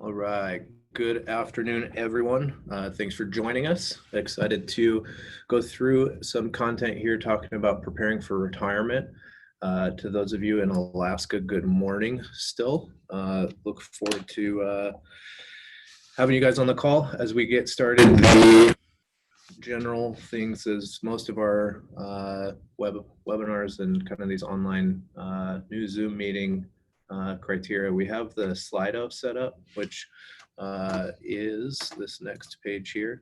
All right. Good afternoon, everyone. Thanks for joining us. Excited to go through some content here talking about preparing for retirement. To those of you in Alaska, good morning still. Look forward to having you guys on the call as we get started. The general things is most of our webinars and kind of these online new Zoom meeting criteria. We have the Slido set up, which is this next page here.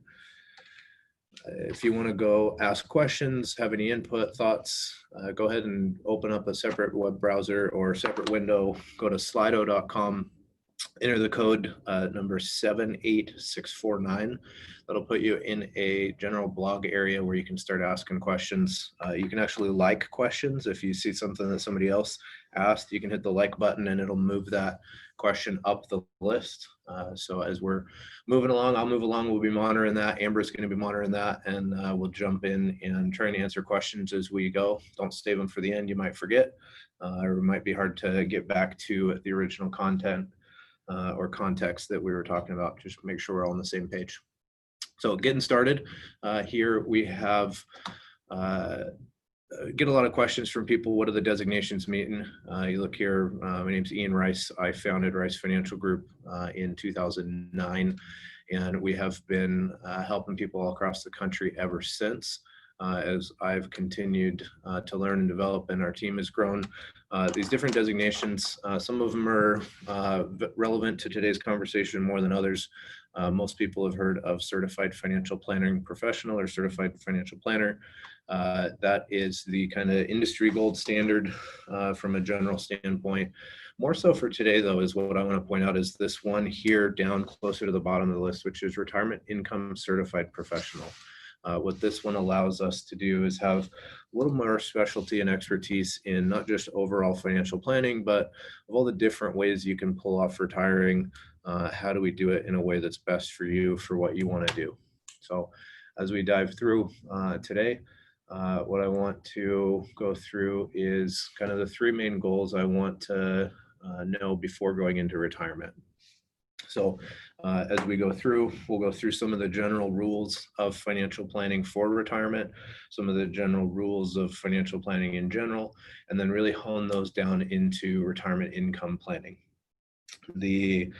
If you want to go ask questions, have any input, thoughts, go ahead and open up a separate web browser or separate window. Go to slido.com, enter the code number 78649. That'll put you in a general blog area where you can start asking questions. You can actually like questions. If you see something that somebody else asked, you can hit the like button and it'll move that question up the list. So as we're moving along, I'll move along. We'll be monitoring that. Amber's going to be monitoring that, and we'll jump in and try and answer questions as we go. Don't save them for the end. You might forget, or it might be hard to get back to the original content or context that we were talking about. Just make sure we're all on the same page. So getting started, here we have get a lot of questions from people. What are the designations mean? You look here, my name's Ian Rice. I founded Rice Financial Group in 2009, and we have been helping people all across the country ever since. As I've continued to learn and develop, and our team has grown. These different designations, some of them are relevant to today's conversation more than others. Most people have heard of Certified Financial Planning Professional or Certified Financial Planner. That is the kind of industry gold standard from a general standpoint. More so for today, though, is what I want to point out is this one here down closer to the bottom of the list, which is Retirement Income Certified Professional. What this one allows us to do is have a little more specialty and expertise in not just overall financial planning, but of all the different ways you can pull off retiring. How do we do it in a way that's best for you, for what you want to do? So as we dive through today, what I want to go through is kind of the three main goals I want to know before going into retirement. So as we go through, we'll go through some of the general rules of financial planning for retirement, some of the general rules of financial planning in general, and then really hone those down into retirement income planning. The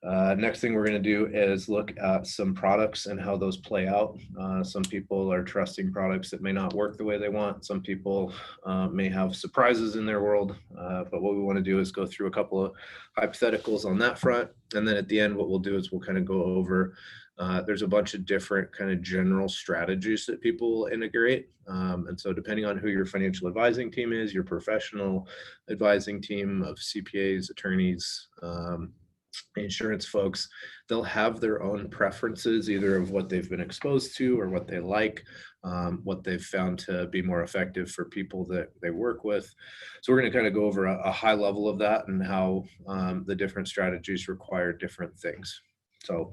next thing we're going to do is look at some products and how those play out. Some people are trusting products that may not work the way they want. Some people may have surprises in their world. But what we want to do is go through a couple of hypotheticals on that front. And then at the end, what we'll do is we'll kind of go over, there's a bunch of different kind of general strategies that people will integrate. And so depending on who your financial advising team is, your professional advising team of CPAs, attorneys, insurance folks, they'll have their own preferences, either of what they've been exposed to or what they like, what they've found to be more effective for people that they work with. So we're going to kind of go over a high level of that and how the different strategies require different things. So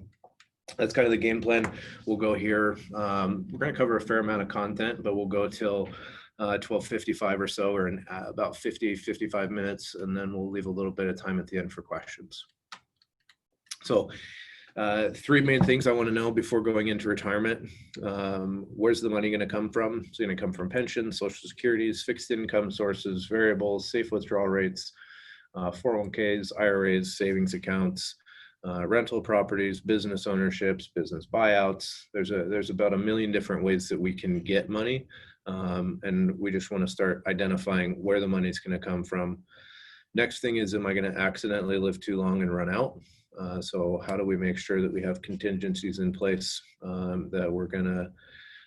that's kind of the game plan. We'll go here. We're going to cover a fair amount of content, but we'll go till 12:55 or so, or in about 55 minutes, and then we'll leave a little bit of time at the end for questions. So three main things I want to know before going into retirement. Where's the money going to come from? It's going to come from pensions, Social Securities, fixed income sources, variables, safe withdrawal rates, 401ks, IRAs, savings accounts, rental properties, business ownerships, business buyouts. There's about a million different ways that we can get money. And we just want to start identifying where the money is going to come from. Next thing is, am I going to accidentally live too long and run out? So how do we make sure that we have contingencies in place that we're going to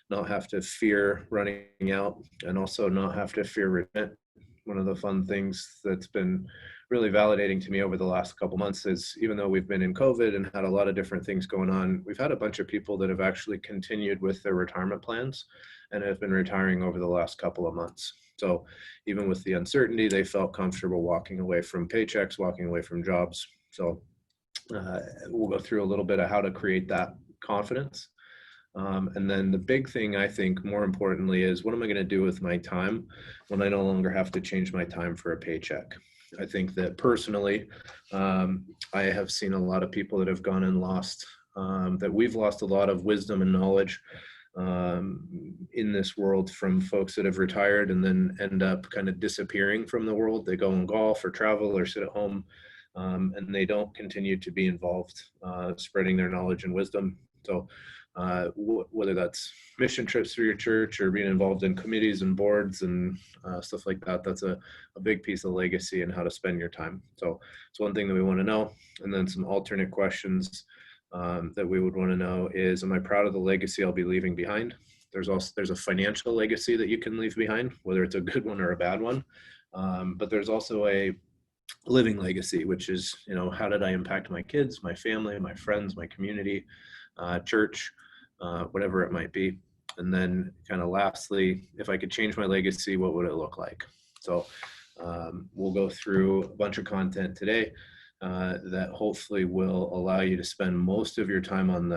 not have to fear running out, and also not have to fear retirement? One of the fun things that's been really validating to me over the last couple months is, even though we've been in COVID and had a lot of different things going on, we've had a bunch of people that have actually continued with their retirement plans and have been retiring over the last couple of months. So even with the uncertainty, they felt comfortable walking away from paychecks, walking away from jobs. So we'll go through a little bit of how to create that confidence. And then the big thing, I think, more importantly, is what am I going to do with my time when I no longer have to change my time for a paycheck? I think that personally, I have seen a lot of people that have gone and lost, that we've lost a lot of wisdom and knowledge in this world from folks that have retired and then end up kind of disappearing from the world. They go and golf or travel or sit at home, and they don't continue to be involved, spreading their knowledge and wisdom. So whether that's mission trips through your church or being involved in committees and boards and stuff like that, that's a big piece of legacy and how to spend your time. So it's one thing that we want to know. And then some alternate questions that we would want to know is, am I proud of the legacy I'll be leaving behind? There's a financial legacy that you can leave behind, whether it's a good one or a bad one. But there's also a living legacy, which is, how did I impact my kids, my family, my friends, my community, church, whatever it might be. And then kind of lastly, if I could change my legacy, what would it look like? So we'll go through a bunch of content today that hopefully will allow you to spend most of your time on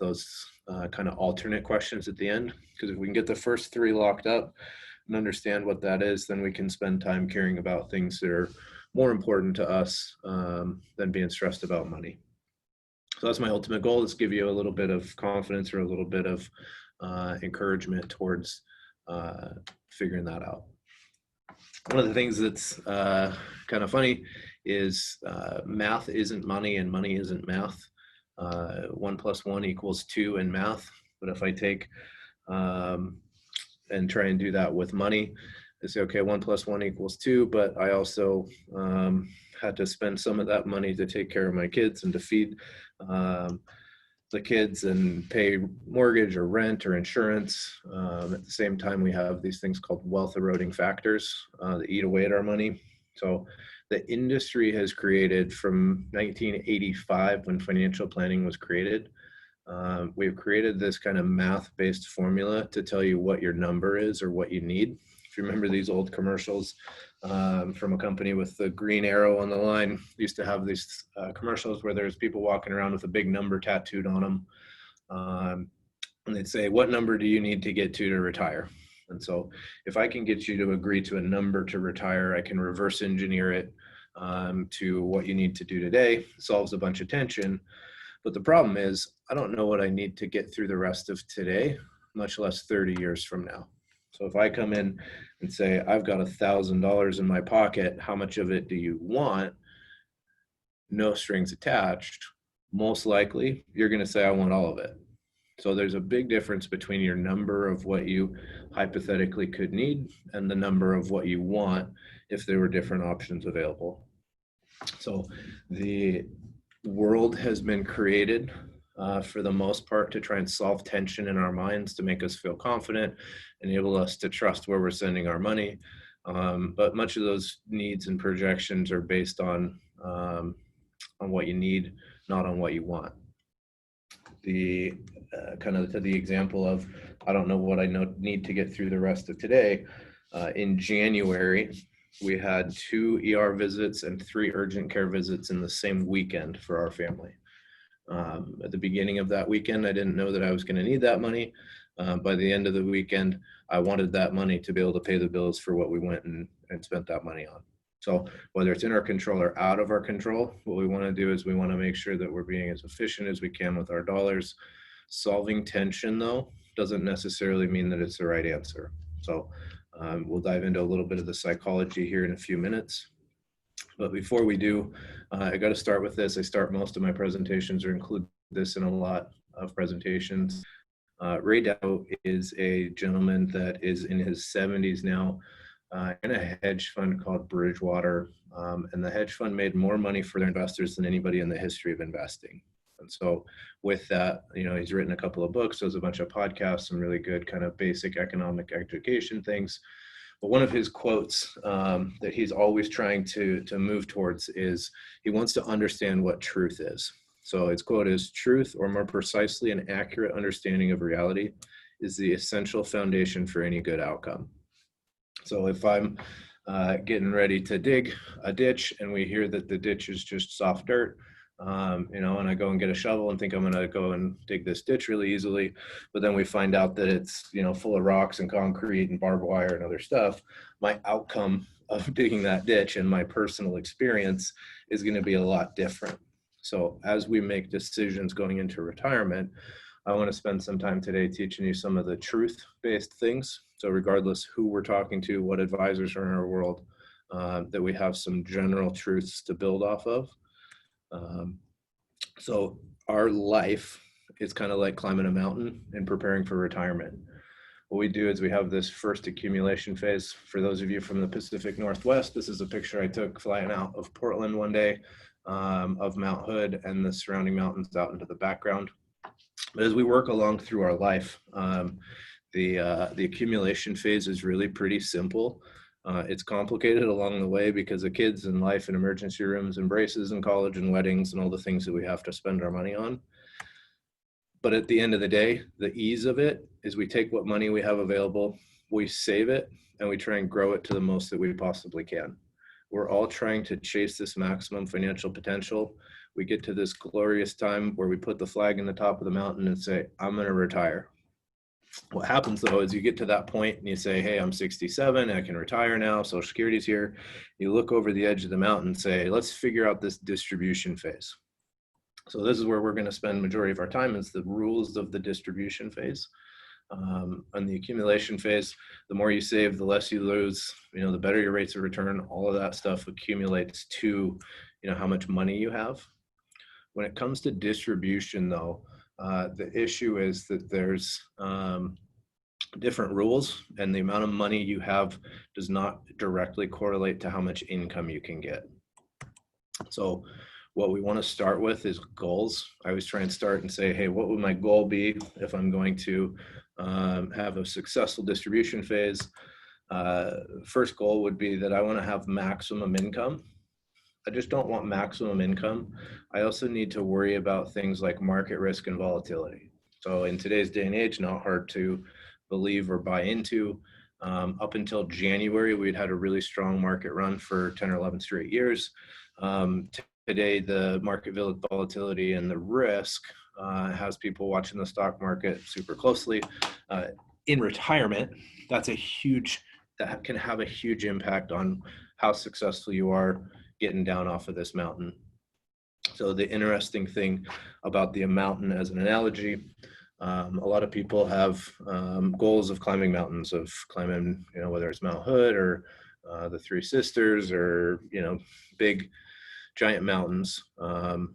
those kind of alternate questions at the end. Because if we can get the first three locked up and understand what that is, then we can spend time caring about things that are more important to us than being stressed about money. So that's my ultimate goal, is give you a little bit of confidence or a little bit of encouragement towards figuring that out. One of the things that's kind of funny is math isn't money and money isn't math. 1 + 1 = 2 in math. But if I take and try and do that with money, I say, okay, 1 + 1 = 2, but I also had to spend some of that money to take care of my kids and to feed the kids and pay mortgage or rent or insurance. At the same time, we have these things called wealth eroding factors that eat away at our money. So the industry has created, from 1985, when financial planning was created, we've created this kind of math-based formula to tell you what your number is or what you need. If you remember these old commercials from a company with the green arrow on the line, used to have these commercials where there's people walking around with a big number tattooed on them. And they'd say, what number do you need to get to retire? And so if I can get you to agree to a number to retire, I can reverse engineer it to what you need to do today. Solves a bunch of tension. But the problem is, I don't know what I need to get through the rest of today, much less 30 years from now. So if I come in and say, I've got $1,000 in my pocket, how much of it do you want? No strings attached. Most likely, you're going to say, I want all of it. So there's a big difference between your number of what you hypothetically could need and the number of what you want if there were different options available. So the world has been created for the most part to try and solve tension in our minds, to make us feel confident, enable us to trust where we're sending our money. But much of those needs and projections are based on what you need, not on what you want. The kind of to the example of, I don't know what I need to get through the rest of today. In January, we had 2 ER visits and 3 urgent care visits in the same weekend for our family. At the beginning of that weekend, I didn't know that I was going to need that money. By the end of the weekend, I wanted that money to be able to pay the bills for what we went and spent that money on. So whether it's in our control or out of our control, what we want to do is we want to make sure that we're being as efficient as we can with our dollars. Solving tension, though, doesn't necessarily mean that it's the right answer. So we'll dive into a little bit of the psychology here in a few minutes. But before we do, I got to start with this. I start most of my presentations, or include this in a lot of presentations. Ray Dow is a gentleman that is in his 70s now, in a hedge fund called Bridgewater. And the hedge fund made more money for their investors than anybody in the history of investing. And so with that, he's written a couple of books, does a bunch of podcasts, some really good kind of basic economic education things. But one of his quotes that he's always trying to move towards is, he wants to understand what truth is. So his quote is, truth, or more precisely, an accurate understanding of reality, is the essential foundation for any good outcome. So if I'm getting ready to dig a ditch and we hear that the ditch is just soft dirt, you know, and I go and get a shovel and think I'm going to go and dig this ditch really easily. But then we find out that it's, you know, full of rocks and concrete and barbed wire and other stuff. My outcome of digging that ditch and my personal experience is going to be a lot different. So as we make decisions going into retirement, I want to spend some time today teaching you some of the truth-based things. So regardless who we're talking to, what advisors are in our world, that we have some general truths to build off of. So our life is kind of like climbing a mountain and preparing for retirement. What we do is we have this first accumulation phase. For those of you from the Pacific Northwest, this is a picture I took flying out of Portland one day, of Mount Hood and the surrounding mountains out into the background. But as we work along through our life, the accumulation phase is really pretty simple. It's complicated along the way because of kids and life and emergency rooms and braces and college and weddings and all the things that we have to spend our money on. But at the end of the day, the ease of it is we take what money we have available, we save it, and we try and grow it to the most that we possibly can. We're all trying to chase this maximum financial potential. We get to this glorious time where we put the flag in the top of the mountain and say, I'm going to retire. What happens though is you get to that point and you say, hey, I'm 67, I can retire now, Social Security's here. You look over the edge of the mountain and say, let's figure out this distribution phase. So this is where we're going to spend majority of our time, is the rules of the distribution phase. On the accumulation phase, the more you save, the less you lose, you know, the better your rates of return, all of that stuff accumulates to, you know, how much money you have. When it comes to distribution though, the issue is that there's different rules, and the amount of money you have does not directly correlate to how much income you can get. So what we want to start with is goals. I always try and start and say, hey, what would my goal be if I'm going to have a successful distribution phase? First goal would be that I want to have maximum income. I just don't want maximum income. I also need to worry about things like market risk and volatility. So in today's day and age, not hard to believe or buy into. Up until January, we'd had a really strong market run for 10 or 11 straight years. Today, the market volatility and the risk has people watching the stock market super closely. In retirement, that can have a huge impact on how successful you are getting down off of this mountain. So the interesting thing about the mountain as an analogy, a lot of people have goals of climbing mountains, of climbing, you know, whether it's Mount Hood or the Three Sisters, or, you know, big giant mountains,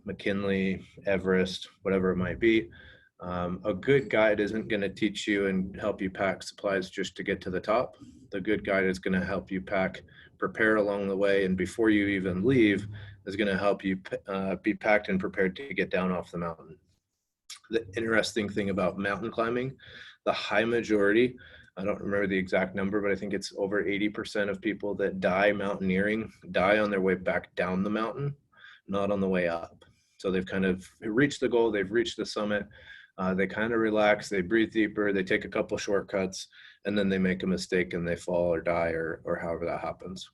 McKinley, Everest, whatever it might be. A good guide isn't going to teach you and help you pack supplies just to get to the top. The good guide is going to help you prepare along the way, and before you even leave, is going to help you be packed and prepared to get down off the mountain. The interesting thing about mountain climbing, the high majority, I don't remember the exact number, but I think it's over 80% of people that die mountaineering die on their way back down the mountain, not on the way up. So they've kind of reached the goal, they've reached the summit, they kind of relax, they breathe deeper, they take a couple shortcuts, and then they make a mistake and they fall or die, or however that happens.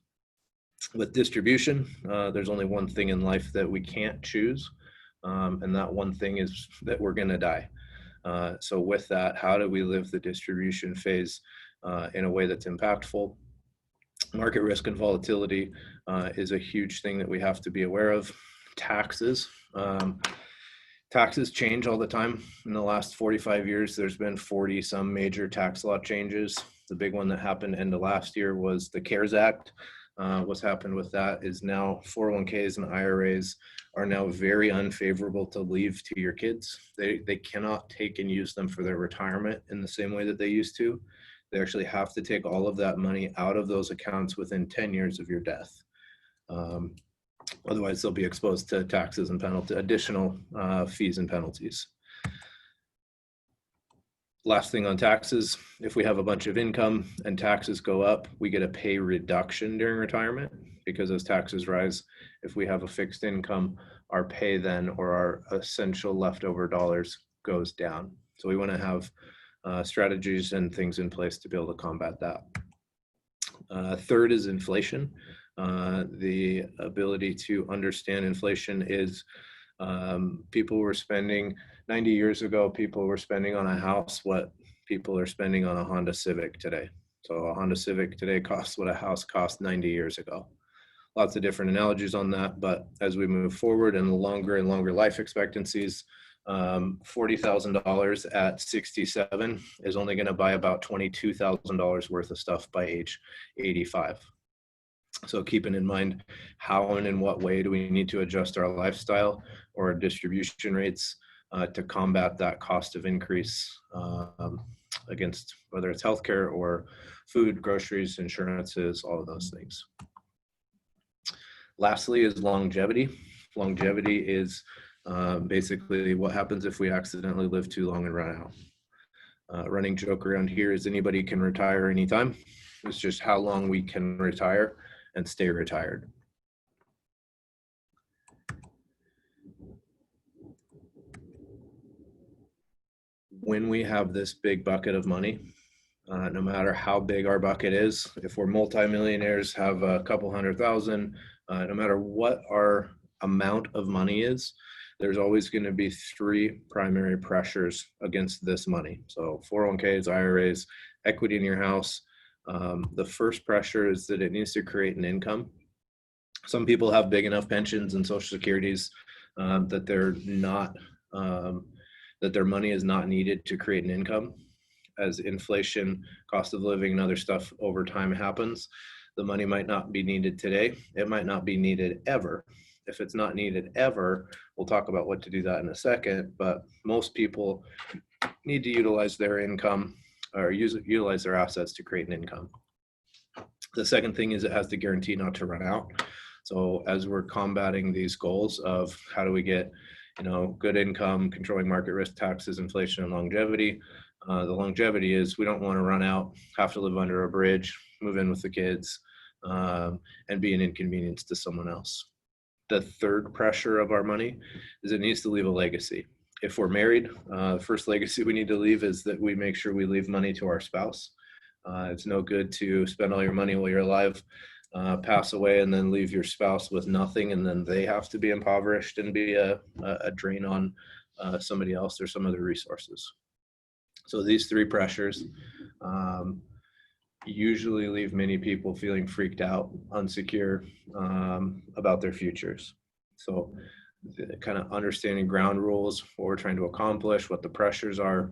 With distribution, there's only one thing in life that we can't choose, and that one thing is that we're going to die. So with that, how do we live the distribution phase in a way that's impactful? Market risk and volatility is a huge thing that we have to be aware of. Taxes. Taxes change all the time. In the last 45 years, there's been 40 some major tax law changes. The big one that happened end of last year was the CARES Act. What's happened with that is now 401ks and IRAs are now very unfavorable to leave to your kids. They cannot take and use them for their retirement in the same way that they used to. They actually have to take all of that money out of those accounts within 10 years of your death. Otherwise, they'll be exposed to taxes and additional fees and penalties. Last thing on taxes, if we have a bunch of income and taxes go up, we get a pay reduction during retirement, because as taxes rise, if we have a fixed income, our pay then, or our essential leftover dollars, goes down. So we want to have strategies and things in place to be able to combat that. Third is inflation. The ability to understand inflation is People were spending 90 years ago, people were spending on a house what people are spending on a Honda Civic today. So a Honda Civic today costs what a house cost 90 years ago. Lots of different analogies on that, but as we move forward and longer life expectancies, $40,000 at 67 is only going to buy about $22,000 worth of stuff by age 85. So keeping in mind how and in what way do we need to adjust our lifestyle or our distribution rates to combat that cost of increase against whether it's healthcare or food, groceries, insurances, all of those things. Lastly is longevity. Longevity is basically what happens if we accidentally live too long and run out. Running joke around here is anybody can retire anytime. It's just how long we can retire and stay retired. When we have this big bucket of money, no matter how big our bucket is, if we're multimillionaires, have a couple $100,000, no matter what our amount of money is, there's always going to be three primary pressures against this money. So 401ks, IRAs, equity in your house. The first pressure is that it needs to create an income. Some people have big enough pensions and social securities that they're not, that their money is not needed to create an income. As inflation, cost of living, and other stuff over time happens, the money might not be needed today. It might not be needed ever. If it's not needed ever, we'll talk about what to do that in a second, but most people need to utilize their income or utilize their assets to create an income. The second thing is it has to guarantee not to run out. So as we're combating these goals of how do we get, good income, controlling market risk, taxes, inflation, and longevity, the longevity is we don't want to run out, have to live under a bridge, move in with the kids, and be an inconvenience to someone else. The third pressure of our money is it needs to leave a legacy. If we're married, the first legacy we need to leave is that we make sure we leave money to our spouse. It's no good to spend all your money while you're alive, pass away, and then leave your spouse with nothing, and then they have to be impoverished and be a drain on somebody else or some other resources. So these three pressures usually leave many people feeling freaked out, insecure about their futures. So kind of understanding ground rules, what we're trying to accomplish, what the pressures are.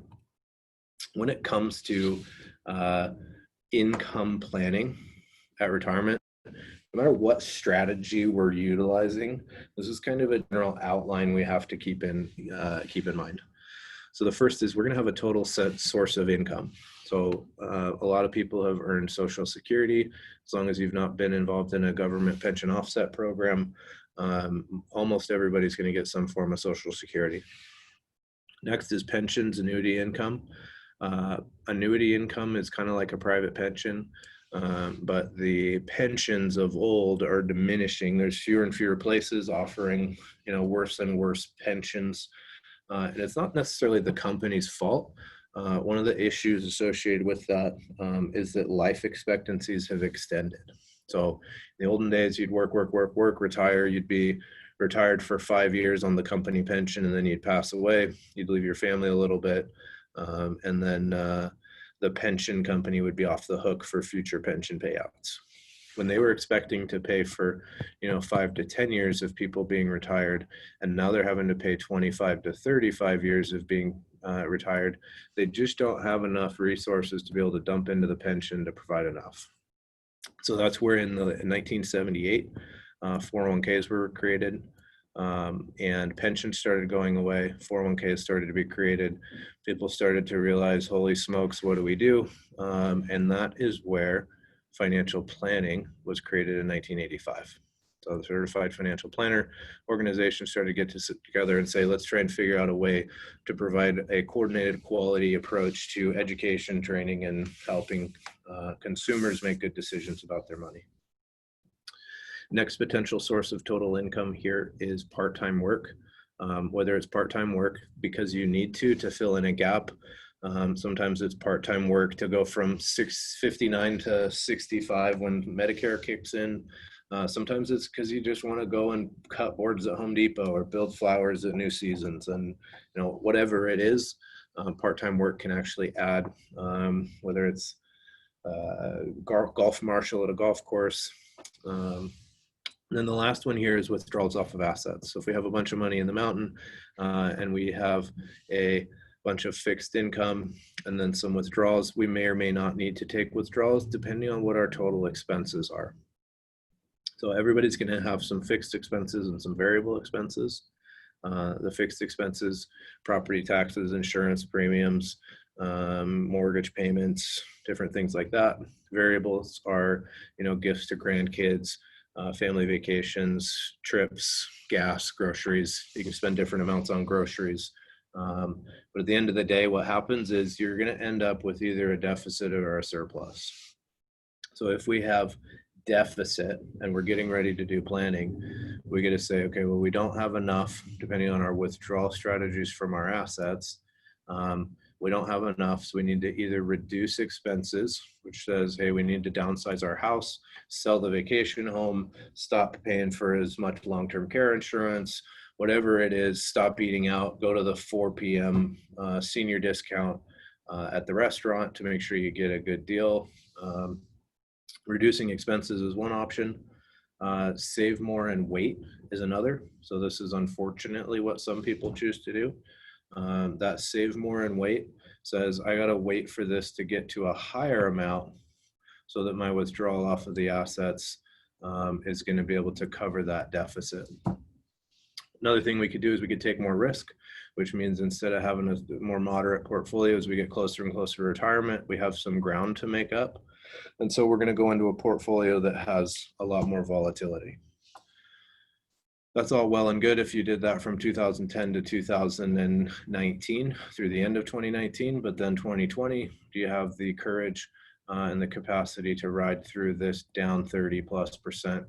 When it comes to income planning at retirement, no matter what strategy we're utilizing, this is kind of a general outline we have to keep in mind. So the first is we're going to have a total set source of income. So a lot of people have earned Social Security. As long as you've not been involved in a government pension offset program, almost everybody's going to get some form of Social Security. Next is pensions, annuity income. Annuity income is kind of like a private pension, but the pensions of old are diminishing. There's fewer and fewer places offering, worse and worse pensions. And it's not necessarily the company's fault. One of the issues associated with that is that life expectancies have extended. So in the olden days, you'd work, retire. You'd be retired for 5 years on the company pension, and then you'd pass away. You'd leave your family a little bit, and then the pension company would be off the hook for future pension payouts. When they were expecting to pay for, 5 to 10 years of people being retired, and now they're having to pay 25 to 35 years of being retired, they just don't have enough resources to be able to dump into the pension to provide enough. So that's where in 1978, 401ks were created, and pensions started going away. 401ks started to be created. People started to realize, holy smokes, what do we do? And that is where financial planning was created in 1985. So the Certified Financial Planner organization started to get together and say, let's try and figure out a way to provide a coordinated quality approach to education, training, and helping consumers make good decisions about their money. Next potential source of total income here is part-time work. Whether it's part-time work because you need to fill in a gap. Sometimes it's part-time work to go from 59 to 65 when Medicare kicks in. Sometimes it's because you just want to go and cut boards at Home Depot or build flowers at New Seasons, and whatever it is, part-time work can actually add. Whether it's golf marshal at a golf course. And then the last one here is withdrawals off of assets. So if we have a bunch of money in the mountain and we have a bunch of fixed income and then some withdrawals, we may or may not need to take withdrawals depending on what our total expenses are. So everybody's going to have some fixed expenses and some variable expenses. The fixed expenses, property taxes, insurance premiums, mortgage payments, different things like that. Variables are, gifts to grandkids, family vacations, trips, gas, groceries. You can spend different amounts on groceries. But at the end of the day, what happens is you're going to end up with either a deficit or a surplus. So if we have deficit and we're getting ready to do planning, we get to say, okay, well, we don't have enough, depending on our withdrawal strategies from our assets. We don't have enough, so we need to either reduce expenses, which says, hey, we need to downsize our house, sell the vacation home, stop paying for as much long-term care insurance, whatever it is, stop eating out, go to the 4 p.m. Senior discount at the restaurant to make sure you get a good deal. Reducing expenses is one option. Save more and wait is another. So this is unfortunately what some people choose to do. That save more and wait says, I got to wait for this to get to a higher amount so that my withdrawal off of the assets is going to be able to cover that deficit. Another thing we could do is we could take more risk, which means instead of having a more moderate portfolio, as we get closer and closer to retirement, we have some ground to make up. And so we're going to go into a portfolio that has a lot more volatility. That's all well and good if you did that from 2010 to 2019 through the end of 2019, but then 2020, do you have the courage and the capacity to ride through this down 30+%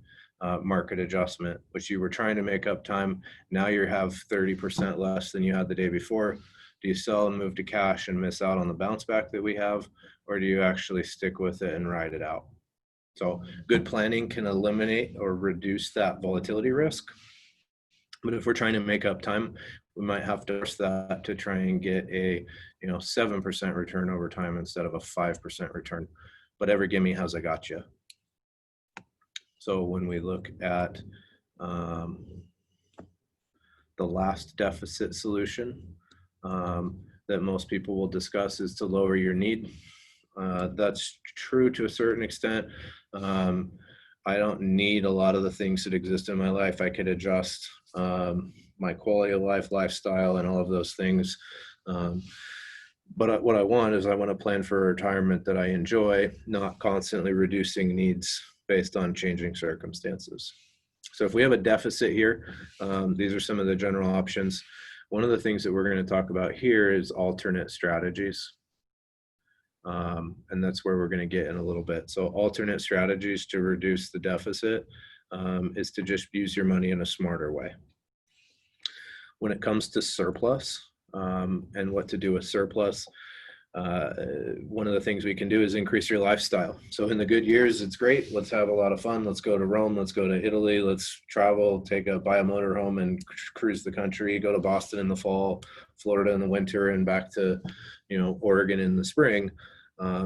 market adjustment, which you were trying to make up time? Now you have 30% less than you had the day before. Do you sell and move to cash and miss out on the bounce back that we have, or do you actually stick with it and ride it out? So good planning can eliminate or reduce that volatility risk. But if we're trying to make up time, we might have to force that to try and get a 7% return over time instead of a 5% return. But every gimme has a gotcha. So when we look at the last deficit solution that most people will discuss is to lower your need. That's true to a certain extent. I don't need a lot of the things that exist in my life. I could adjust my quality of life, lifestyle, and all of those things. But what I want is I want to plan for a retirement that I enjoy, not constantly reducing needs based on changing circumstances. So if we have a deficit here, these are some of the general options. One of the things that we're going to talk about here is alternate strategies. And that's where we're going to get in a little bit. So alternate strategies to reduce the deficit is to just use your money in a smarter way. When it comes to surplus and what to do with surplus, one of the things we can do is increase your lifestyle. So in the good years, it's great. Let's have a lot of fun. Let's go to Rome. Let's go to Italy. Let's travel, buy a motorhome and cruise the country, go to Boston in the fall, Florida in the winter, and back to, Oregon in the spring.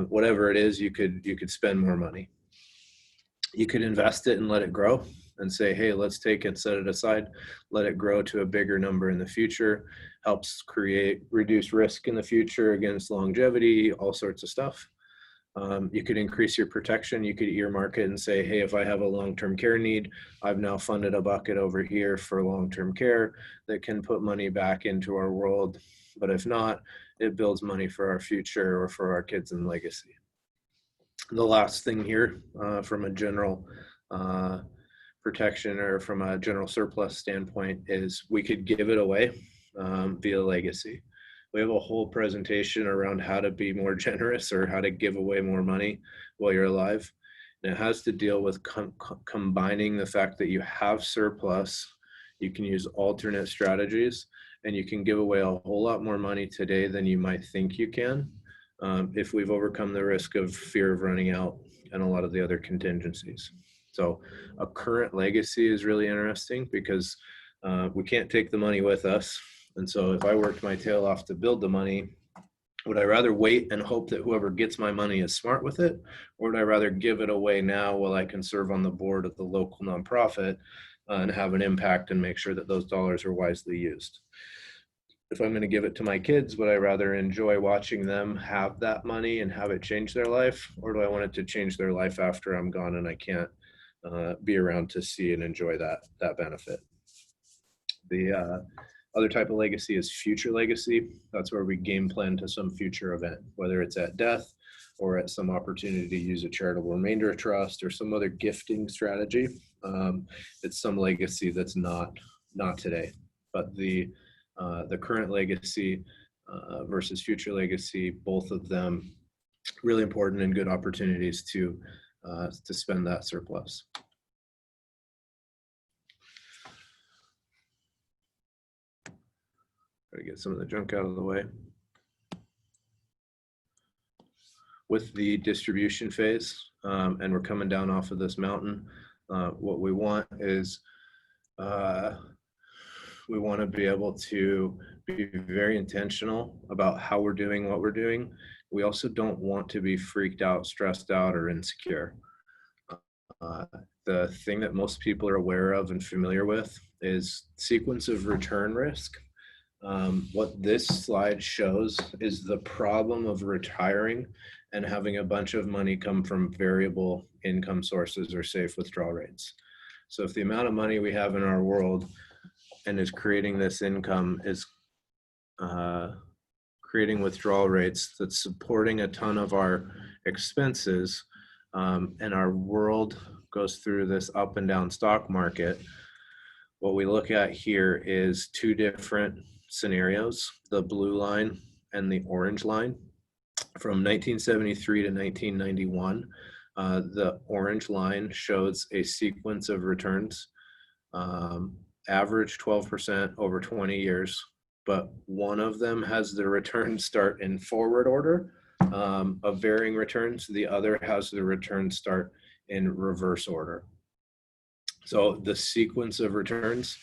Whatever it is, you could spend more money. You could invest it and let it grow and say, hey, let's take it, set it aside, let it grow to a bigger number in the future. Helps reduce risk in the future against longevity, all sorts of stuff. You could increase your protection. You could earmark it and say, hey, if I have a long-term care need, I've now funded a bucket over here for long-term care that can put money back into our world. But if not, it builds money for our future or for our kids and legacy. The last thing here from a general protection or from a general surplus standpoint is we could give it away via legacy. We have a whole presentation around how to be more generous or how to give away more money while you're alive. And it has to deal with combining the fact that you have surplus, you can use alternate strategies, and you can give away a whole lot more money today than you might think you can if we've overcome the risk of fear of running out and a lot of the other contingencies. So a current legacy is really interesting because we can't take the money with us. And so if I worked my tail off to build the money, would I rather wait and hope that whoever gets my money is smart with it? Or would I rather give it away now while I can serve on the board of the local nonprofit and have an impact and make sure that those dollars are wisely used? If I'm going to give it to my kids, would I rather enjoy watching them have that money and have it change their life? Or do I want it to change their life after I'm gone and I can't be around to see and enjoy that benefit? The other type of legacy is future legacy. That's where we game plan to some future event, whether it's at death or at some opportunity to use a charitable remainder trust or some other gifting strategy. It's some legacy that's not today, but the current legacy versus future legacy, both of them really important and good opportunities to spend that surplus. Try to get some of the junk out of the way. With the distribution phase, and we're coming down off of this mountain, what we want is we want to be able to be very intentional about how we're doing what we're doing. We also don't want to be freaked out, stressed out, or insecure. The thing that most people are aware of and familiar with is sequence of return risk. What this slide shows is the problem of retiring and having a bunch of money come from variable income sources or safe withdrawal rates. So if the amount of money we have in our world and is creating this income is creating withdrawal rates that's supporting a ton of our expenses, and our world goes through this up and down stock market, what we look at here is two different scenarios, the blue line and the orange line. From 1973 to 1991, the orange line shows a sequence of returns, average 12% over 20 years, but one of them has the returns start in forward order of varying returns. The other has the returns start in reverse order. So the sequence of returns,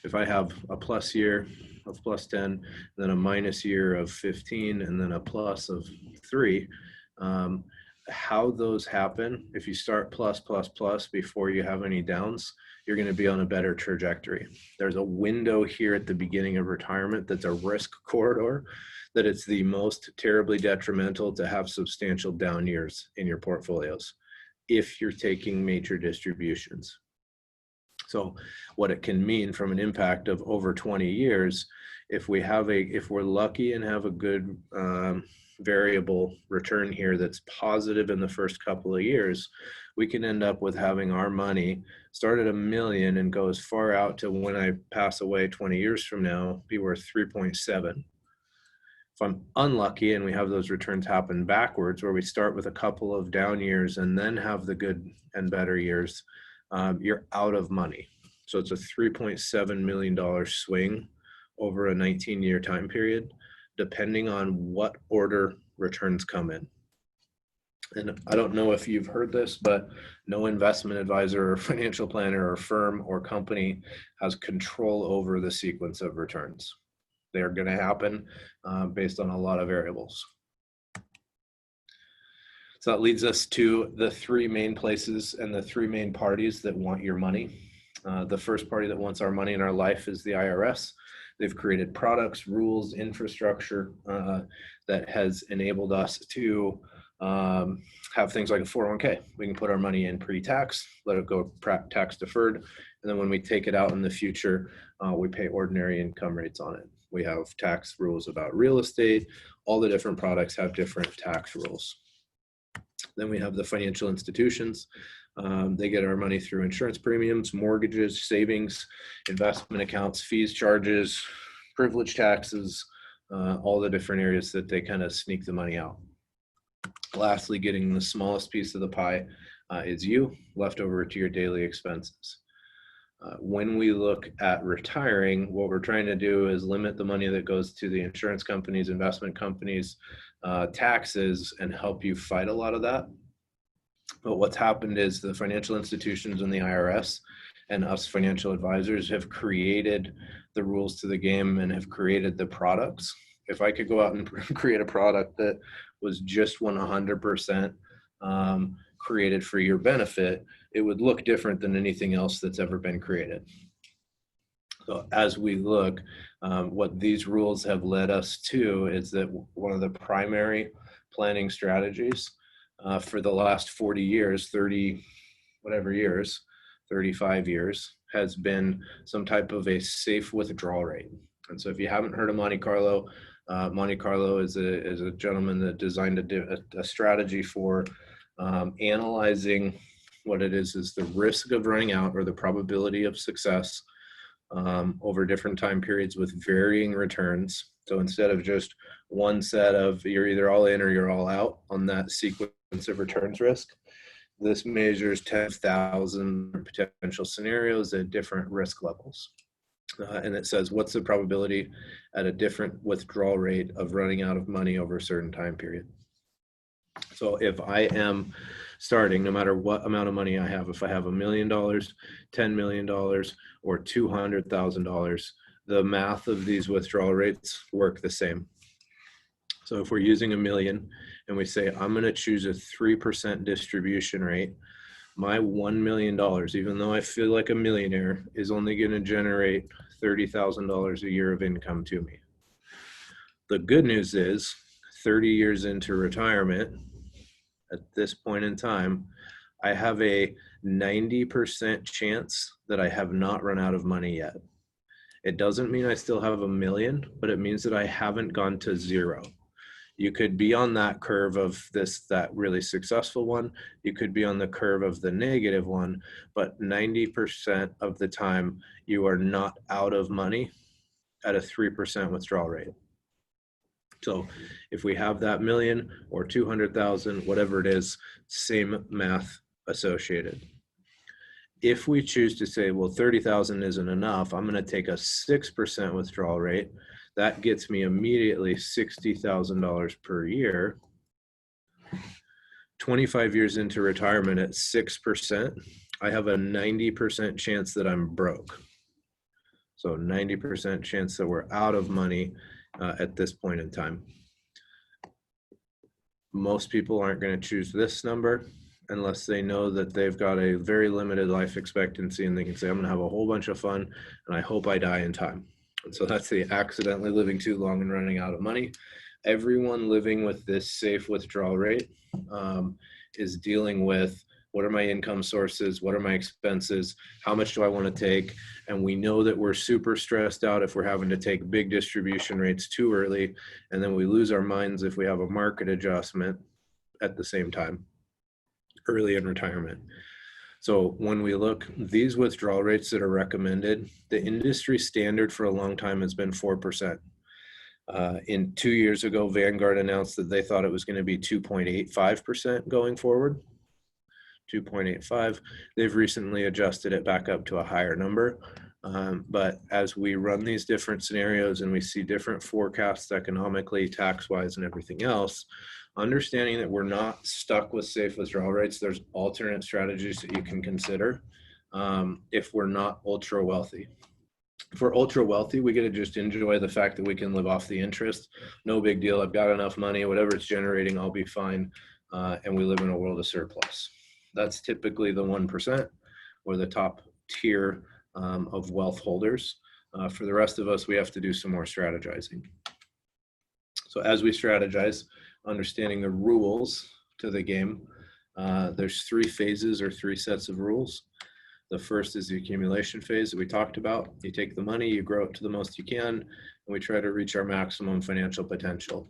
if I have a plus year of plus 10, then a minus year of 15, and then a plus of 3, how those happen, if you start plus before you have any downs, you're going to be on a better trajectory. There's a window here at the beginning of retirement that's a risk corridor, that it's the most terribly detrimental to have substantial down years in your portfolios if you're taking major distributions. So what it can mean from an impact of over 20 years, if we're lucky and have a good variable return here that's positive in the first couple of years, we can end up with having our money start at $1 million and go as far out to when I pass away 20 years from now, be worth 3.7. If I'm unlucky and we have those returns happen backwards, where we start with a couple of down years and then have the good and better years, you're out of money. So it's a $3.7 million swing over a 19-year time period, depending on what order returns come in. And I don't know if you've heard this, but no investment advisor or financial planner or firm or company has control over the sequence of returns. They're going to happen based on a lot of variables. So that leads us to the three main places and the three main parties that want your money. The first party that wants our money in our life is the IRS. They've created products, rules, infrastructure that has enabled us to have things like a 401k. We can put our money in pre-tax, let it go tax deferred, and then when we take it out in the future, we pay ordinary income rates on it. We have tax rules about real estate. All the different products have different tax rules. Then we have the financial institutions. They get our money through insurance premiums, mortgages, savings, investment accounts, fees, charges, privilege taxes, all the different areas that they kind of sneak the money out. Lastly, getting the smallest piece of the pie is you, left over to your daily expenses. When we look at retiring, what we're trying to do is limit the money that goes to the insurance companies, investment companies, taxes, and help you fight a lot of that. But what's happened is the financial institutions and the IRS and us financial advisors have created the rules to the game and have created the products. If I could go out and create a product that was just 100% created for your benefit, it would look different than anything else that's ever been created. So as we look, what these rules have led us to is that one of the primary planning strategies for the last 40 years, 30 whatever years, 35 years, has been some type of a safe withdrawal rate. And so if you haven't heard of Monte Carlo is a gentleman that designed a strategy for analyzing what it is the risk of running out, or the probability of success over different time periods with varying returns. So instead of just one set of you're either all in or you're all out on that sequence of returns risk, this measures 10,000 potential scenarios at different risk levels. And it says, what's the probability at a different withdrawal rate of running out of money over a certain time period? So if I am starting, no matter what amount of money I have, if I have $1 million, $10 million, or $200,000, the math of these withdrawal rates work the same. So if we're using $1 million and we say, I'm going to choose a 3% distribution rate, my $1 million, even though I feel like a millionaire, is only going to generate $30,000 a year of income to me. The good news is 30 years into retirement, at this point in time, I have a 90% chance that I have not run out of money yet. It doesn't mean I still have $1 million, but it means that I haven't gone to zero. You could be on that curve of that really successful one. You could be on the curve of the negative one, but 90% of the time you are not out of money at a 3% withdrawal rate. So if we have that million or 200,000, whatever it is, same math associated. If we choose to say, well, 30,000 isn't enough, I'm going to take a 6% withdrawal rate. That gets me immediately $60,000 per year. 25 years into retirement at 6%, I have a 90% chance that I'm broke. So 90% chance that we're out of money at this point in time. Most people aren't going to choose this number unless they know that they've got a very limited life expectancy and they can say, I'm going to have a whole bunch of fun and I hope I die in time. And so that's the accidentally living too long and running out of money. Everyone living with this safe withdrawal rate is dealing with, what are my income sources? What are my expenses? How much do I want to take? And we know that we're super stressed out if we're having to take big distribution rates too early. And then we lose our minds if we have a market adjustment at the same time, early in retirement. So when we look, these withdrawal rates that are recommended, the industry standard for a long time has been 4%. 2 years ago, Vanguard announced that they thought it was going to be 2.85% going forward. 2.85. They've recently adjusted it back up to a higher number. But as we run these different scenarios and we see different forecasts economically, tax-wise, and everything else, understanding that we're not stuck with safe withdrawal rates, there's alternate strategies that you can consider if we're not ultra wealthy. If we're ultra wealthy, we get to just enjoy the fact that we can live off the interest. No big deal. I've got enough money. Whatever it's generating, I'll be fine. And we live in a world of surplus. That's typically the 1% or the top tier of wealth holders. For the rest of us, we have to do some more strategizing. So as we strategize, understanding the rules to the game, there's 3 phases or 3 sets of rules. The first is the accumulation phase that we talked about. You take the money, you grow it to the most you can, and we try to reach our maximum financial potential.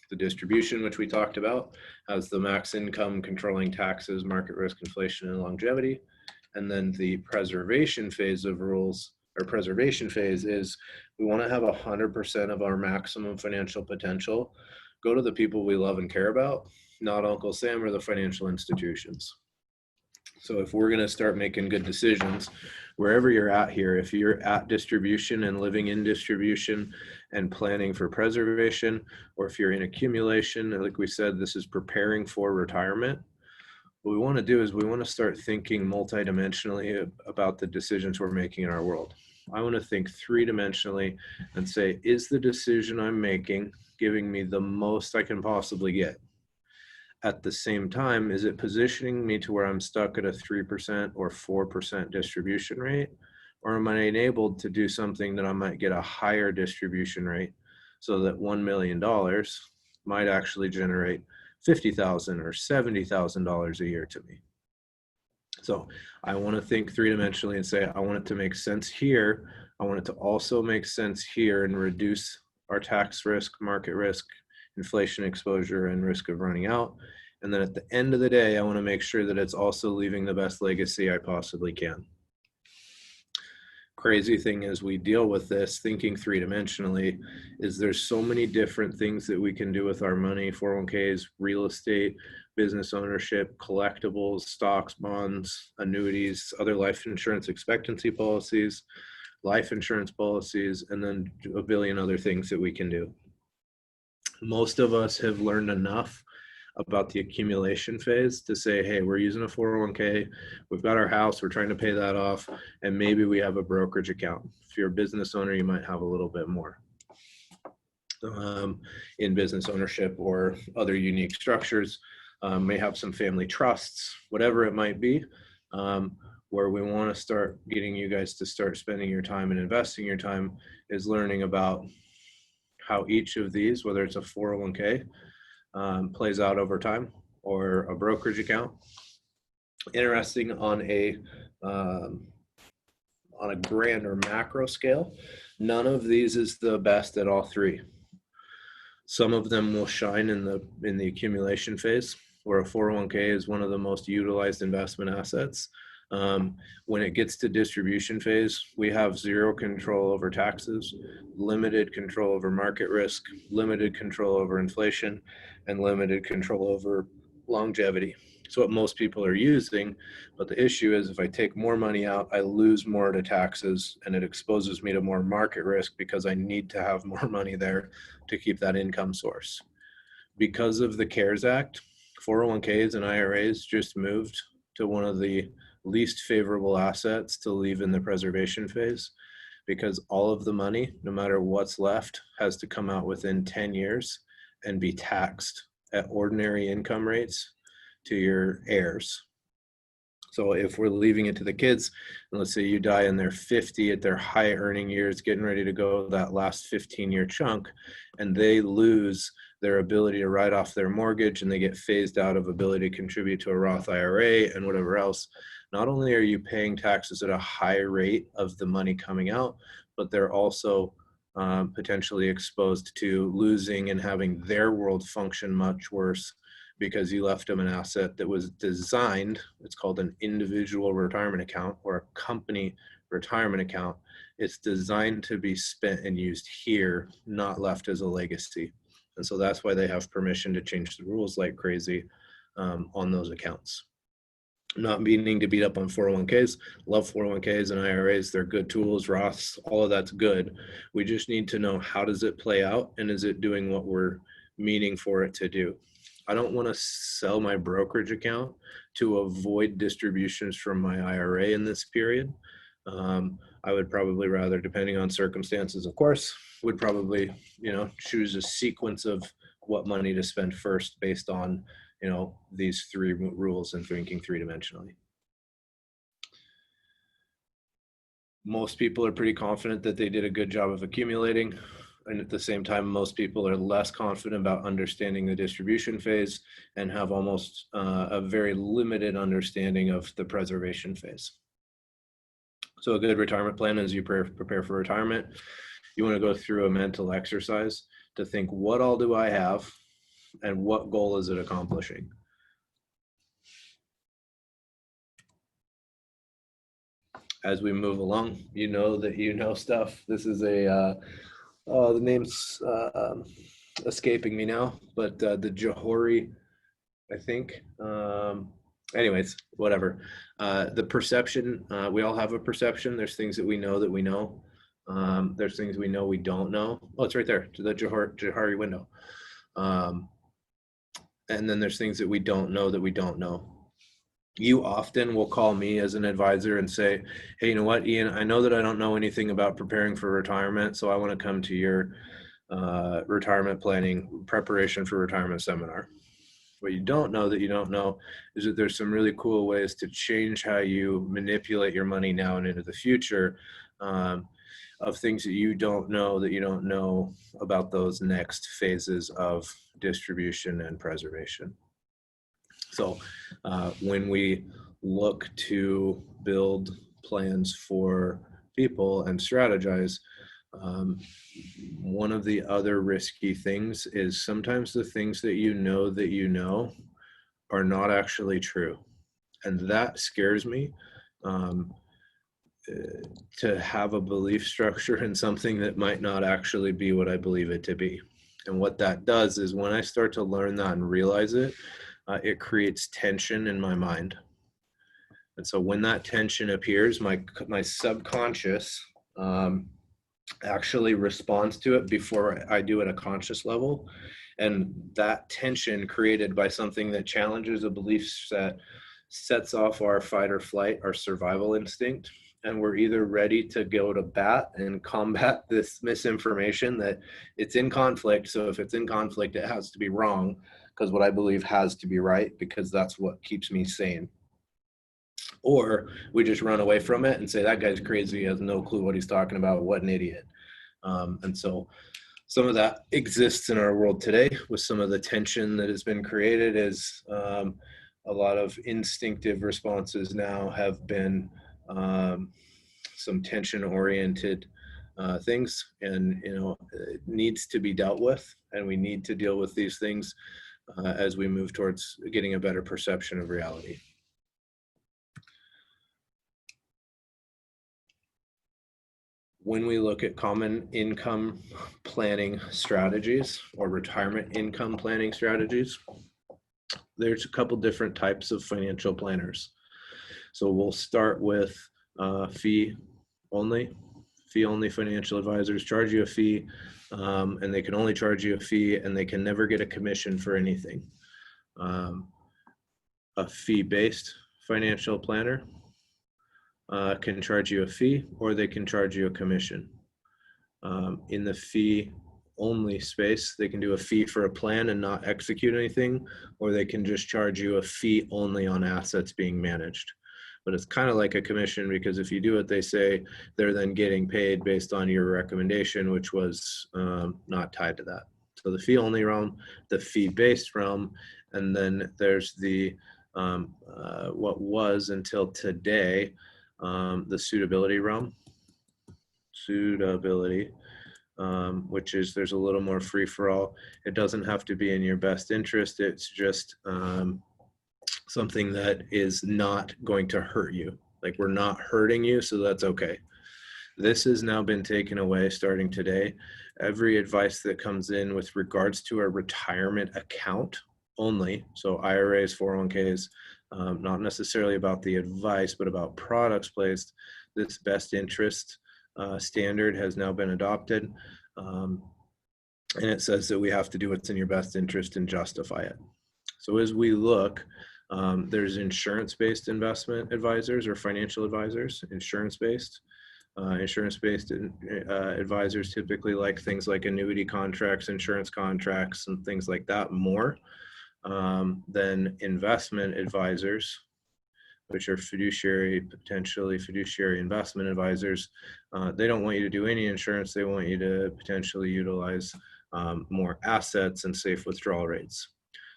The distribution, which we talked about, has the max income, controlling taxes, market risk, inflation, and longevity. And then the preservation phase of rules, or preservation phase, is we want to have 100% of our maximum financial potential go to the people we love and care about, not Uncle Sam or the financial institutions. So if we're going to start making good decisions, wherever you're at here, if you're at distribution and living in distribution and planning for preservation, or if you're in accumulation, like we said, this is preparing for retirement, What we want to do is we want to start thinking multidimensionally about the decisions we're making in our world. I want to think three-dimensionally and say, is the decision I'm making giving me the most I can possibly get? At the same time, is it positioning me to where I'm stuck at a 3% or 4% distribution rate? Or am I enabled to do something that I might get a higher distribution rate so that $1 million might actually generate $50,000 or $70,000 a year to me? So I want to think three-dimensionally and say, I want it to make sense here. I want it to also make sense here and reduce our tax risk, market risk, inflation exposure, and risk of running out. And then at the end of the day, I want to make sure that it's also leaving the best legacy I possibly can. Crazy thing as we deal with this, thinking three-dimensionally, is there's so many different things that we can do with our money: 401ks, real estate, business ownership, collectibles, stocks, bonds, annuities, other life insurance expectancy policies, life insurance policies, and then a billion other things that we can do. Most of us have learned enough about the accumulation phase to say, hey, we're using a 401k, we've got our house, we're trying to pay that off, and maybe we have a brokerage account. If you're a business owner, you might have a little bit more in business ownership or other unique structures. May have some family trusts, whatever it might be, where we want to start getting you guys to start spending your time and investing your time is learning about how each of these, whether it's a 401k, plays out over time, or a brokerage account. Interesting on a grand or macro scale, none of these is the best at all three. Some of them will shine in the accumulation phase, where a 401k is one of the most utilized investment assets. When it gets to distribution phase, we have zero control over taxes, limited control over market risk, limited control over inflation, and limited control over longevity. It's what most people are using, but the issue is if I take more money out, I lose more to taxes, and it exposes me to more market risk because I need to have more money there to keep that income source. Because of the CARES Act, 401ks and IRAs just moved to one of the least favorable assets to leave in the preservation phase, because all of the money, no matter what's left, has to come out within 10 years and be taxed at ordinary income rates to your heirs. So if we're leaving it to the kids, and let's say you die and they're 50 at their high earning years, getting ready to go that last 15-year chunk, and they lose their ability to write off their mortgage and they get phased out of ability to contribute to a Roth IRA and whatever else, not only are you paying taxes at a high rate of the money coming out, but they're also potentially exposed to losing and having their world function much worse because you left them an asset that was designed, it's called an individual retirement account or a company retirement account. It's designed to be spent and used here, not left as a legacy. And so that's why they have permission to change the rules like crazy on those accounts. Not meaning to beat up on 401ks, love 401ks and IRAs. They're good tools, Roths, all of that's good. We just need to know, how does it play out, and is it doing what we're meaning for it to do? I don't want to sell my brokerage account to avoid distributions from my IRA in this period. I would probably rather, depending on circumstances, of course, would probably, choose a sequence of what money to spend first based on, these three rules and thinking three-dimensionally. Most people are pretty confident that they did a good job of accumulating. And at the same time, most people are less confident about understanding the distribution phase and have almost a very limited understanding of the preservation phase. So a good retirement plan, as you prepare for retirement, you want to go through a mental exercise to think, what all do I have and what goal is it accomplishing? As we move along, you know that you know stuff. This is the name's escaping me now, but the Johari, I think. Anyways, whatever. The perception, we all have a perception. There's things that we know that we know. There's things we know we don't know. Oh, it's right there, to the Johari window. And then there's things that we don't know that we don't know. You often will call me as an advisor and say, hey, you know what, Ian, I know that I don't know anything about preparing for retirement, so I want to come to your retirement planning, preparation for retirement seminar. What you don't know that you don't know is that there's some really cool ways to change how you manipulate your money now and into the future, of things that you don't know about those next phases of distribution and preservation. So when we look to build plans for people and strategize, one of the other risky things is sometimes the things that you know are not actually true. And that scares me, to have a belief structure in something that might not actually be what I believe it to be. And what that does is when I start to learn that and realize it, it creates tension in my mind. And so when that tension appears, my subconscious actually responds to it before I do at a conscious level. And that tension created by something that challenges a belief set sets off our fight or flight, our survival instinct. And we're either ready to go to bat and combat this misinformation that it's in conflict. So if it's in conflict, it has to be wrong, because what I believe has to be right, because that's what keeps me sane. Or we just run away from it and say, that guy's crazy, he has no clue what he's talking about, what an idiot. And so some of that exists in our world today with some of the tension that has been created. Is a lot of instinctive responses now have been some tension oriented things, and it needs to be dealt with, and we need to deal with these things as we move towards getting a better perception of reality. When we look at common income planning strategies or retirement income planning strategies, there's a couple different types of financial planners. So we'll start with fee only financial advisors charge you a fee, and they can only charge you a fee, and they can never get a commission for anything. A fee-based financial planner can charge you a fee, or they can charge you a commission. In the fee only space, they can do a fee for a plan and not execute anything, or they can just charge you a fee only on assets being managed. But it's kind of like a commission, because if you do what they say, they're then getting paid based on your recommendation, which was not tied to that. So the fee only realm, the fee based realm, and then there's the what was until today the suitability realm. Suitability, which is there's a little more free for all. It doesn't have to be in your best interest. It's just something that is not going to hurt you. Like, we're not hurting you, so that's okay. This has now been taken away starting today. Every advice that comes in with regards to a retirement account only, so IRAs, 401ks, not necessarily about the advice, but about products placed, this best interest standard has now been adopted. And it says that we have to do what's in your best interest and justify it. So as we look, there's insurance-based investment advisors or financial advisors. Insurance-based advisors typically like things like annuity contracts, insurance contracts, and things like that more than investment advisors, which are potentially fiduciary investment advisors. They don't want you to do any insurance. They want you to potentially utilize more assets and safe withdrawal rates.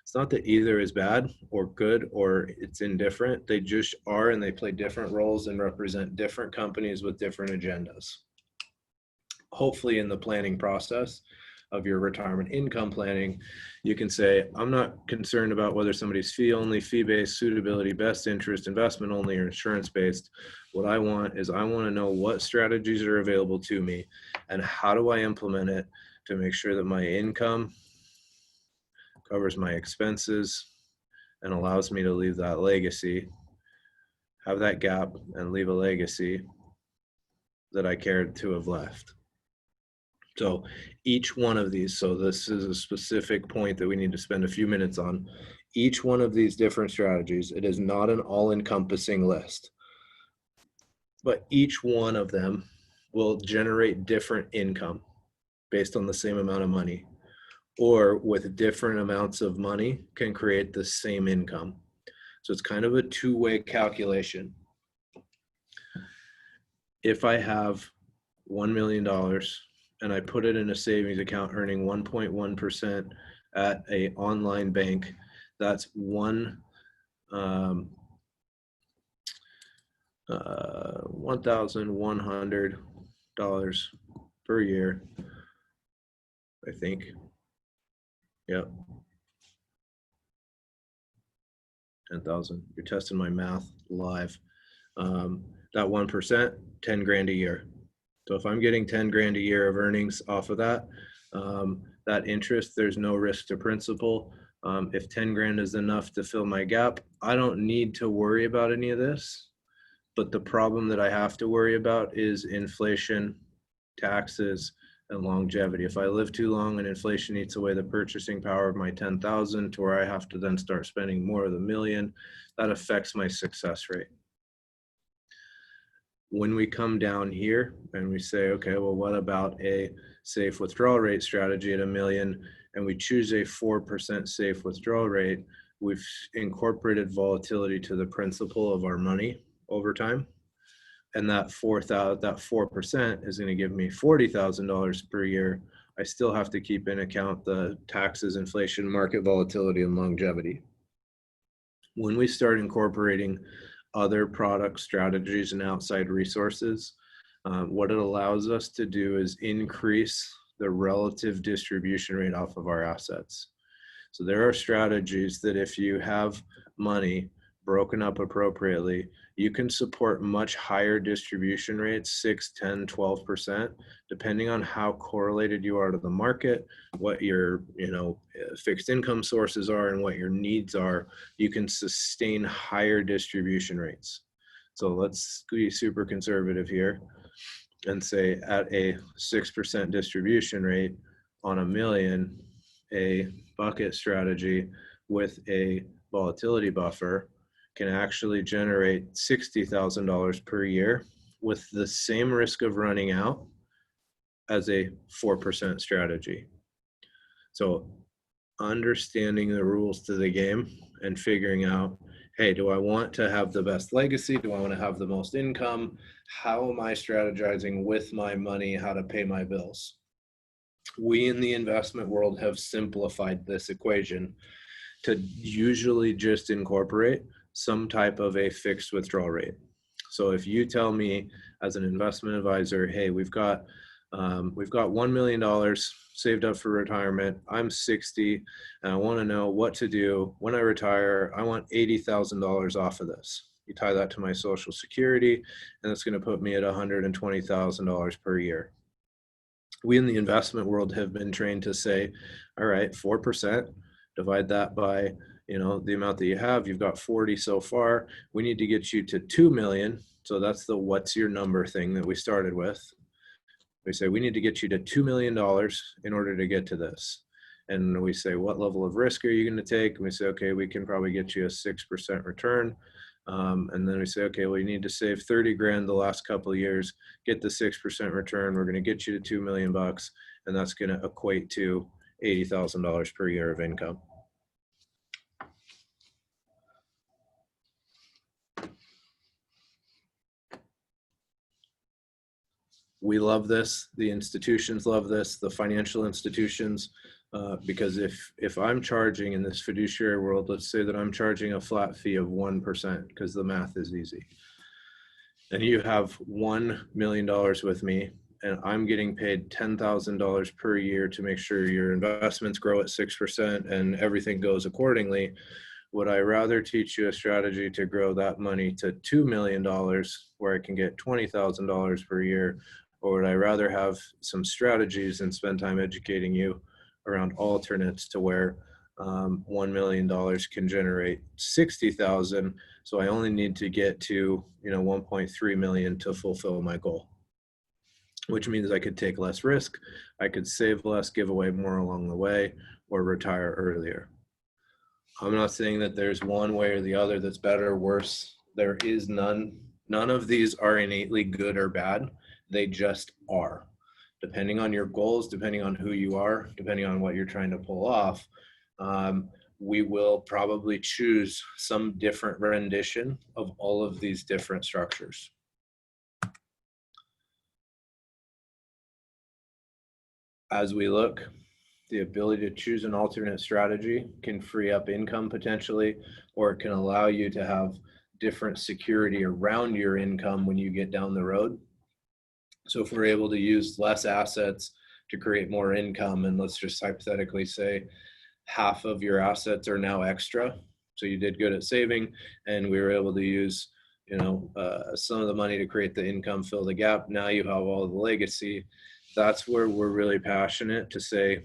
It's not that either is bad or good or it's indifferent. They just are, and they play different roles and represent different companies with different agendas. Hopefully in the planning process of your retirement income planning, you can say, I'm not concerned about whether somebody's fee only, fee-based, suitability, best interest, investment only, or insurance-based. What I want is I want to know what strategies are available to me and how do I implement it to make sure that my income covers my expenses and allows me to leave that legacy, have that gap, and leave a legacy that I cared to have left. So each one of these, so this is a specific point that we need to spend a few minutes on. each one of these different strategies, it is not an all-encompassing list, but each one of them will generate different income based on the same amount of money, or with different amounts of money can create the same income. So it's kind of a two-way calculation. If I have $1 million and I put it in a savings account earning 1.1% at a online bank, that's $1,100 per year, I think. Yep. 10,000. You're testing my math live. That 1%, 10 grand a year. So if I'm getting 10 grand a year of earnings off of that, that interest, there's no risk to principal. If 10 grand is enough to fill my gap, I don't need to worry about any of this. But the problem that I have to worry about is inflation, taxes, and longevity. If I live too long and inflation eats away the purchasing power of my 10,000 to where I have to then start spending more of the million, that affects my success rate. When we come down here and we say, okay, well, what about a safe withdrawal rate strategy at $1 million, and we choose a 4% safe withdrawal rate, we've incorporated volatility to the principal of our money over time. And that 4% is going to give me $40,000 per year. I still have to keep in account the taxes, inflation, market volatility, and longevity. When we start incorporating other product strategies and outside resources, what it allows us to do is increase the relative distribution rate off of our assets. So there are strategies that if you have money broken up appropriately, you can support much higher distribution rates, 6, 10, 12%, depending on how correlated you are to the market, what your fixed income sources are, and what your needs are. You can sustain higher distribution rates. So let's be super conservative here and say at a 6% distribution rate on $1 million, a bucket strategy with a volatility buffer can actually generate $60,000 per year with the same risk of running out as a 4% strategy. So understanding the rules to the game and figuring out, hey, do I want to have the best legacy? Do I want to have the most income? How am I strategizing with my money how to pay my bills? We in the investment world have simplified this equation to usually just incorporate some type of a fixed withdrawal rate. So if you tell me as an investment advisor, hey, we've got $1 million saved up for retirement. I'm 60 and I want to know what to do when I retire. I want $80,000 off of this. You tie that to my Social Security and that's going to put me at $120,000 per year. We in the investment world have been trained to say, all right, 4%, divide that by the amount that you have. You've got 40 so far. We need to get you to 2 million. So that's the what's your number thing that we started with. We say we need to get you to $2 million in order to get to this. And we say, what level of risk are you going to take? And we say, okay, we can probably get you a 6% return. And then we say, okay, well, you need to save 30 grand the last couple of years, get the 6% return. We're going to get you to $2 million, and that's going to equate to $80,000 per year of income. We love this. The institutions love this, the financial institutions, because if I'm charging in this fiduciary world, let's say that I'm charging a flat fee of 1% because the math is easy. And you have $1 million with me and I'm getting paid $10,000 per year to make sure your investments grow at 6% and everything goes accordingly. Would I rather teach you a strategy to grow that money to $2 million where I can get $20,000 per year? Or would I rather have some strategies and spend time educating you around alternates to where $1 million can generate 60,000? So I only need to get to 1.3 million to fulfill my goal, which means I could take less risk, I could save less, give away more along the way, or retire earlier. I'm not saying that there's one way or the other that's better or worse. There is none. None of these are innately good or bad. They just are. Depending on your goals, depending on who you are, depending on what you're trying to pull off, we will probably choose some different rendition of all of these different structures. As we look, the ability to choose an alternate strategy can free up income potentially, or it can allow you to have different security around your income when you get down the road. So if we're able to use less assets to create more income, and let's just hypothetically say half of your assets are now extra, so you did good at saving, and we were able to use some of the money to create the income, fill the gap. Now you have all the legacy. That's where we're really passionate to say,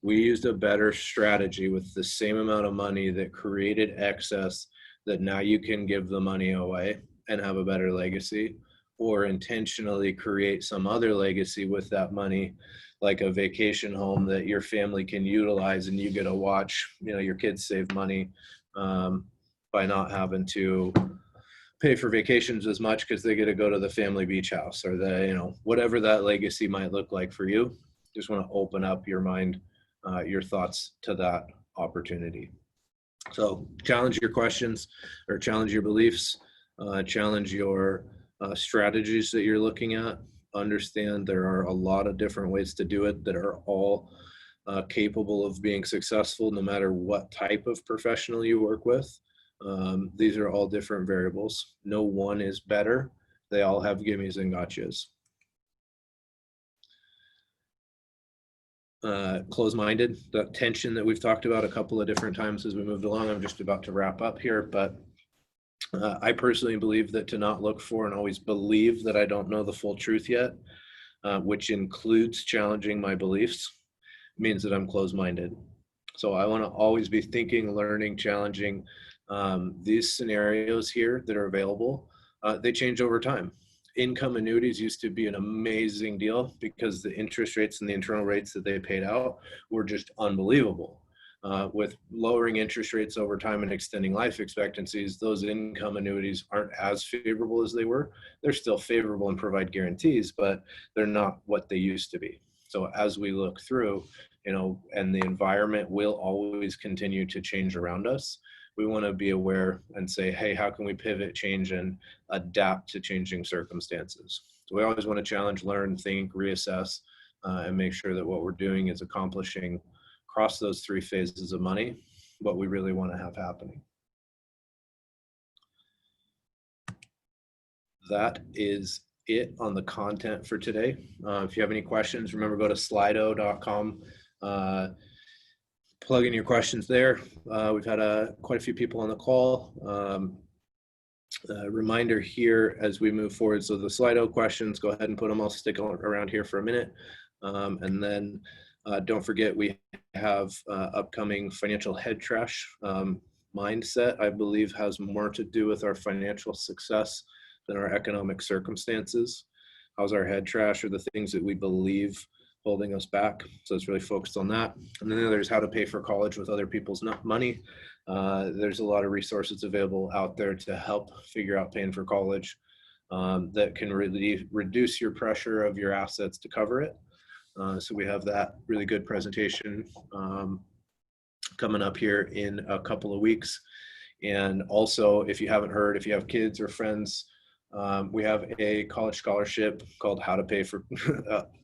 we used a better strategy with the same amount of money that created excess, that now you can give the money away and have a better legacy, or intentionally create some other legacy with that money, like a vacation home that your family can utilize, and you get to watch, your kids save money by not having to pay for vacations as much because they get to go to the family beach house, or whatever that legacy might look like for you. Just want to open up your mind, your thoughts to that opportunity. So challenge your questions, or challenge your beliefs, challenge your strategies that you're looking at. Understand there are a lot of different ways to do it that are all capable of being successful, no matter what type of professional you work with. These are all different variables. No one is better. They all have gimmies and gotchas. Close-minded, the tension that we've talked about a couple of different times as we moved along. I'm just about to wrap up here, but I personally believe that to not look for and always believe that I don't know the full truth yet, which includes challenging my beliefs, means that I'm closed-minded. So I want to always be thinking, learning, challenging. These scenarios here that are available, they change over time. Income annuities used to be an amazing deal because the interest rates and the internal rates that they paid out were just unbelievable. With lowering interest rates over time and extending life expectancies, those income annuities aren't as favorable as they were. They're still favorable and provide guarantees, but they're not what they used to be. So as we look through, and the environment will always continue to change around us, we want to be aware and say, hey, how can we pivot, change, and adapt to changing circumstances? So we always want to challenge, learn, think, reassess, and make sure that what we're doing is accomplishing across those three phases of money what we really want to have happening. That is it on the content for today. If you have any questions, remember, go to slido.com. Plug in your questions there. We've had quite a few people on the call. Reminder here as we move forward. So the Slido questions, go ahead and put them. I'll stick around here for a minute. And then don't forget, we have upcoming financial head trash mindset, I believe, has more to do with our financial success than our economic circumstances. How's our head trash, or the things that we believe holding us back? So it's really focused on that. And then there's how to pay for college with other people's money. There's a lot of resources available out there to help figure out paying for college that can really reduce your pressure of your assets to cover it. So we have that really good presentation coming up here in a couple of weeks. And also, if you haven't heard, if you have kids or friends, we have a college scholarship called How to Pay for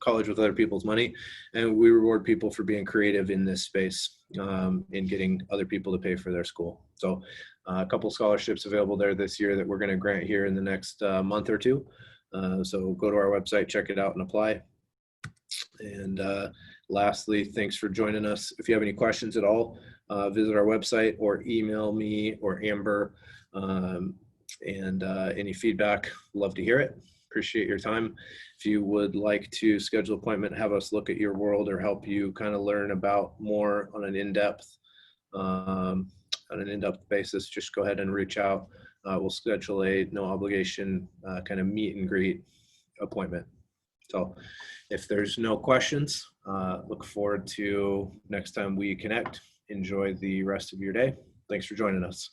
College with Other People's Money. And we reward people for being creative in this space, in getting other people to pay for their school. So a couple scholarships available there this year that we're going to grant here in the next month or two. So go to our website, check it out, and apply. And lastly, thanks for joining us. If you have any questions at all, visit our website or email me or Amber. And any feedback, love to hear it. Appreciate your time. If you would like to schedule an appointment, have us look at your world, or help you kind of learn about more on an in-depth basis, just go ahead and reach out. We'll schedule a no obligation kind of meet and greet appointment. So if there's no questions, look forward to next time we connect. enjoy the rest of your day. Thanks for joining us.